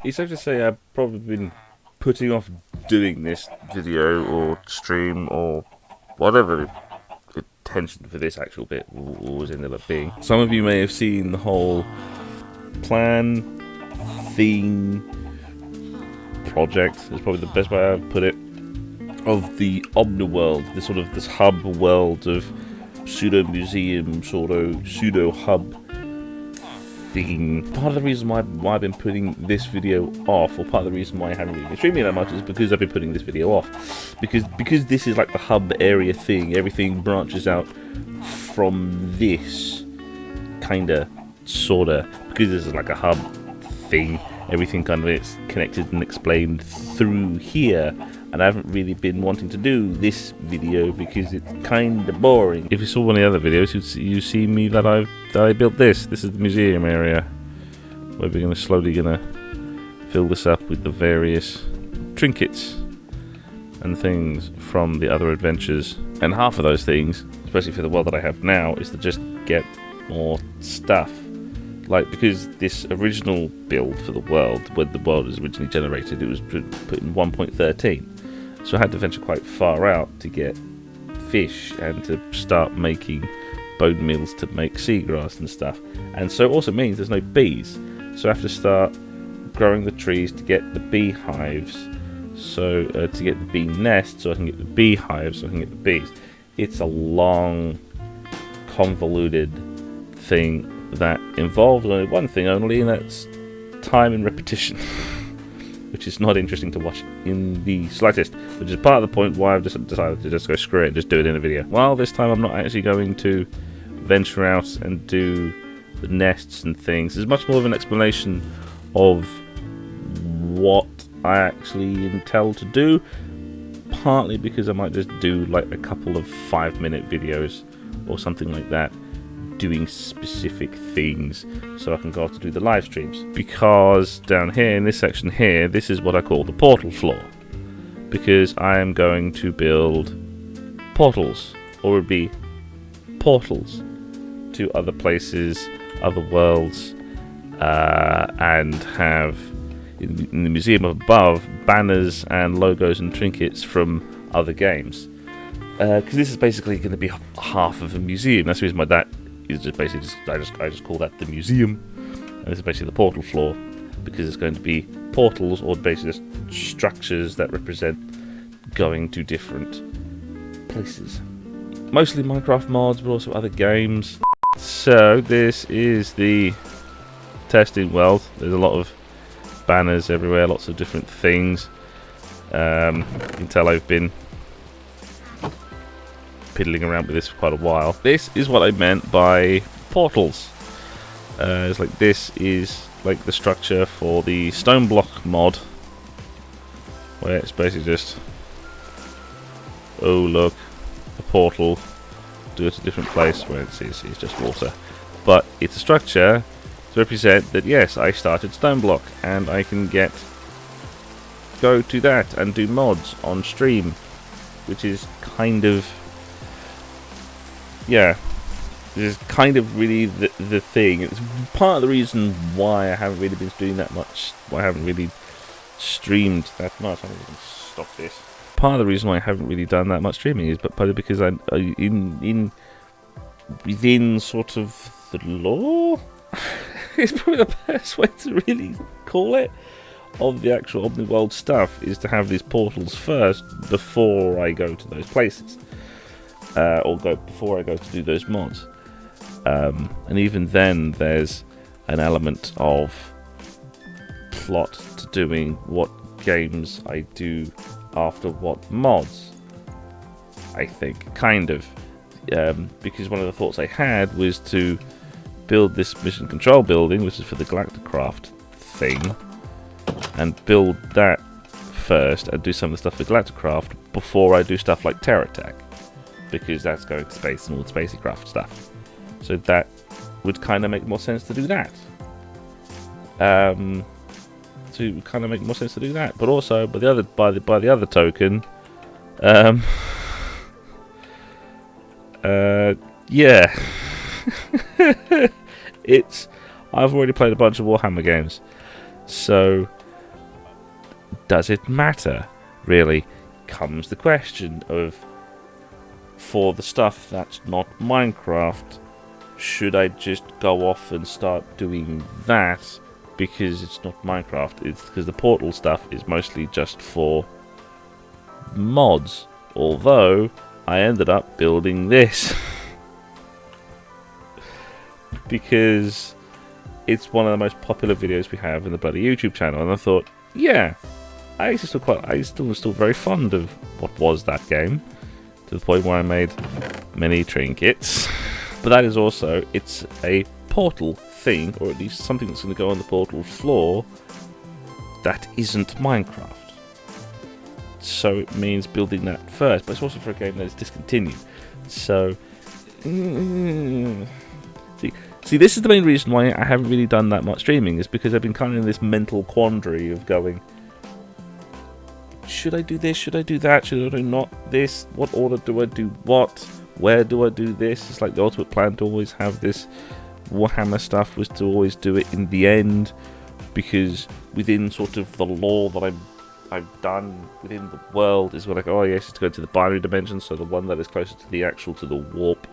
It's safe to say I've probably been putting off doing this video or stream or whatever the intention for this actual bit was ended up being. Some of you may have seen the whole plan, theme, project, is probably the best way I've put it, of the Omniworld, this hub world of pseudo-museum, pseudo-hub thing. Part of the reason why I've been putting this video off, or part of the reason why I haven't really been streaming that much, is because I've been putting this video off. Because this is like the hub area thing, everything branches out from this, kinda, sorta, because this is like a hub thing, everything kind of is connected and explained through here. And I haven't really been wanting to do this video because it's kind of boring. If you saw one of the other videos, you see me that I built this. This is the museum area where we're slowly gonna fill this up with the various trinkets and things from the other adventures. And half of those things, especially for the world that I have now, is to just get more stuff. Like, because this original build for the world, when the world was originally generated, it was put in 1.13. So I had to venture quite far out to get fish and to start making bone meals to make seagrass and stuff. And so it also means there's no bees. So I have to start growing the trees to get the beehives, so to get the bee nests, so I can get the beehives, so I can get the bees. It's a long, convoluted thing that involves only one thing only, and that's time and repetition. Which is not interesting to watch in the slightest, which is part of the point why I've just decided to just go screw it and just do it in a video. Well, this time I'm not actually going to venture out and do the nests and things. There's much more of an explanation of what I actually intend to do, partly because I might just do like a couple of 5-minute videos or something like that, doing specific things, so I can go off to do the live streams. Because down here in this section here, this is what I call the portal floor, because I am going to build portals, or it would be portals to other places, other worlds, and have in the museum above banners and logos and trinkets from other games, because this is basically going to be half of a museum. That's the reason why that is just basically I just call that the museum, and this is basically the portal floor, because it's going to be portals, or basically just structures that represent going to different places. Mostly Minecraft mods, but also other games. So this is the testing world. There's a lot of banners everywhere, lots of different things. You can tell I've been piddling around with this for quite a while. This is what I meant by portals. It's like, this is like the structure for the stone block mod, where it's basically just, oh look, a portal, do it to a different place, where it's just water. But it's a structure to represent that, yes, I started stone block, and I can go to that and do mods on stream, which is kind of, yeah, this is kind of really the thing. It's part of the reason why I haven't really been doing that much, why I haven't really streamed that much. I'm going to stop this. Part of the reason why I haven't really done that much streaming is partly because within sort of the lore, it's probably the best way to really call it, of the actual Omniworld stuff, is to have these portals first before I go to those places. Before I go to do those mods. And even then, there's an element of plot to doing what games I do after what mods, I think, kind of. Because one of the thoughts I had was to build this mission control building, which is for the Galacticraft thing, and build that first and do some of the stuff with Galacticraft before I do stuff like Terror Attack, because that's going to space and all the spacey craft stuff. So that would kind of make more sense to do that. But also, by the other token, yeah, I've already played a bunch of Warhammer games, so does it matter? Really comes the question of, for the stuff that's not Minecraft, should I just go off and start doing that because it's not Minecraft? It's because the Portal stuff is mostly just for mods, although I ended up building this because it's one of the most popular videos we have in the bloody YouTube channel, and I thought, yeah, I still was very fond of what was that game, to the point where I made many trinkets. But that is also, it's a Portal thing, or at least something that's going to go on the Portal floor that isn't Minecraft. So it means building that first, but it's also for a game that is discontinued. So, see, this is the main reason why I haven't really done that much streaming, is because I've been kind of in this mental quandary of going, should I do this, should I do that, should I do not this, what order do I do what, where do I do this? It's like the ultimate plan to always have this Warhammer stuff was to always do it in the end, because within sort of the lore that I've done within the world is like, oh yes, it's going to the binary dimension, so the one that is closer to the actual, to the warp,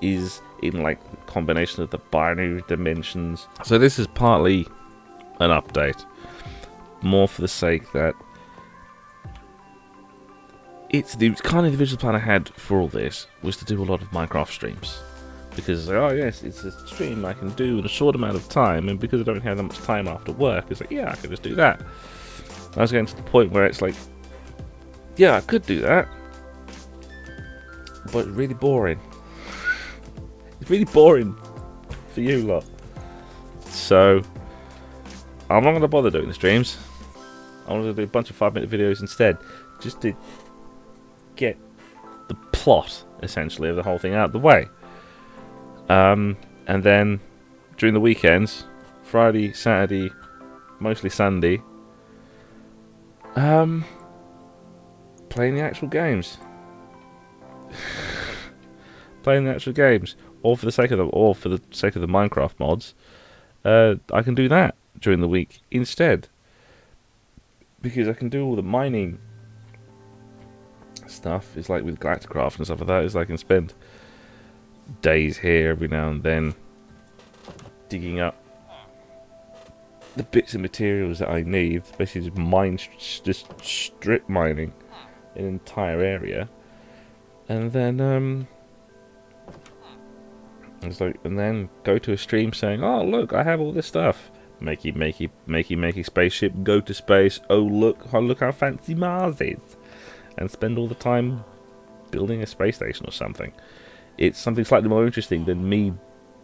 is in like the combination of the binary dimensions. So this is partly an update, more for the sake that it's the kind of the visual plan I had for all this was to do a lot of Minecraft streams, because it's like, oh yes, it's a stream I can do in a short amount of time, and because I don't have that much time after work, it's like, yeah, I could just do that. I was getting to the point where it's like, yeah, I could do that, but it's really boring. It's really boring for you lot. So I'm not going to bother doing the streams. I'm going to do a bunch of 5-minute videos instead, just to get the plot, essentially, of the whole thing out of the way. And then during the weekends, Friday, Saturday, mostly Sunday, playing the actual games. Playing the actual games, or for the sake of the Minecraft mods, I can do that during the week instead, because I can do all the mining stuff. It's like with Galacticraft and stuff like that, is I can spend days here every now and then digging up the bits of materials that I need, basically just strip mining an entire area, and then it's like, and then go to a stream saying, oh look, I have all this stuff, makey spaceship, go to space, oh look how fancy Mars is, and spend all the time building a space station or something. It's something slightly more interesting than me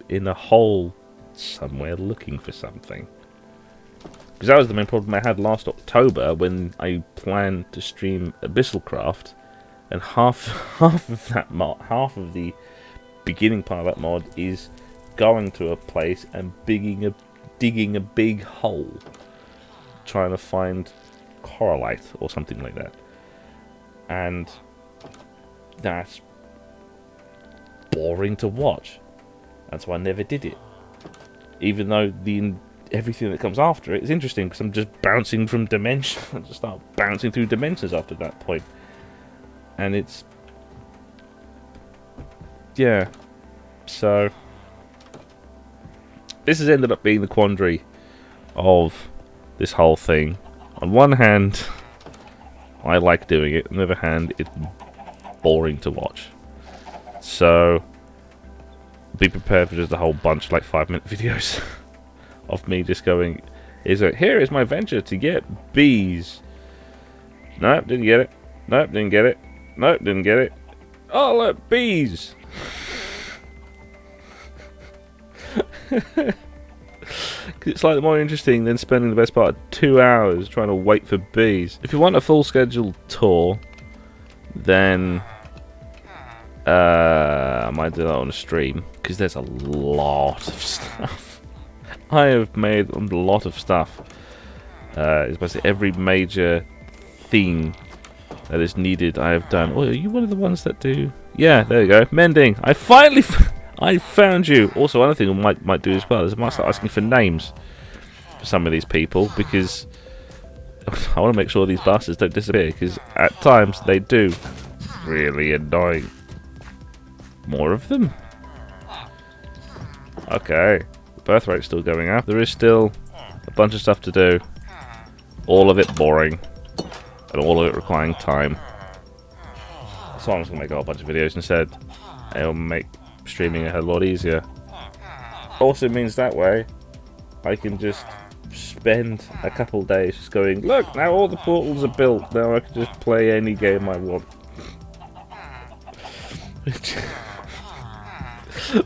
in a hole somewhere looking for something. Because that was the main problem I had last October when I planned to stream Abyssalcraft, and half of that mod, half of the beginning part of that mod is going to a place and digging a big hole, trying to find corallite or something like that. And that's boring to watch, and so I never did it, even though everything that comes after it is interesting, because I'm just bouncing from dimensions. I just start bouncing through dimensions after that point, and it's, yeah, so this has ended up being the quandary of this whole thing. On one hand, I like doing it. On the other hand, it's boring to watch. So be prepared for just a whole bunch of like 5-minute videos of me just going, here is my venture to get bees. Nope, didn't get it. Nope, didn't get it. Nope, didn't get it. Oh look, bees. It's slightly more interesting than spending the best part of 2 hours trying to wait for bees. If you want a full scheduled tour, then I might do that on a stream, because there's a lot of stuff. I have made a lot of stuff. It's basically every major thing that is needed I have done. Oh, are you one of the ones that do? Yeah, there you go. Mending. I finally I found you. Also, another thing I might do as well is I might start asking for names for some of these people, because I want to make sure these bastards don't disappear, because at times they do. Really annoying. More of them? Okay. The birth rate's still going up. There is still a bunch of stuff to do. All of it boring. And all of it requiring time. So I'm just going to make a whole bunch of videos instead. It'll make streaming a lot easier. Also means that way I can just spend a couple days just going, look, now all the portals are built. Now I can just play any game I want. Which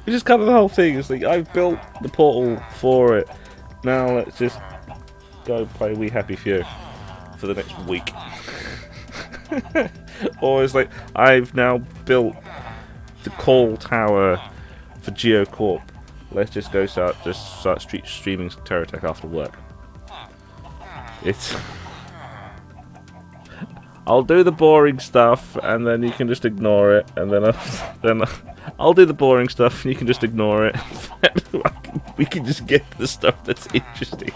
is kind of the whole thing. It's like, I've built the portal for it. Now let's just go play We Happy Few for the next week. Or it's like, I've now built the call tower for GeoCorp. Let's just go start streaming Terror Tech after work. It's... I'll do the boring stuff, and then you can just ignore it, and then I'll do the boring stuff, and you can just ignore it. We can just get the stuff that's interesting.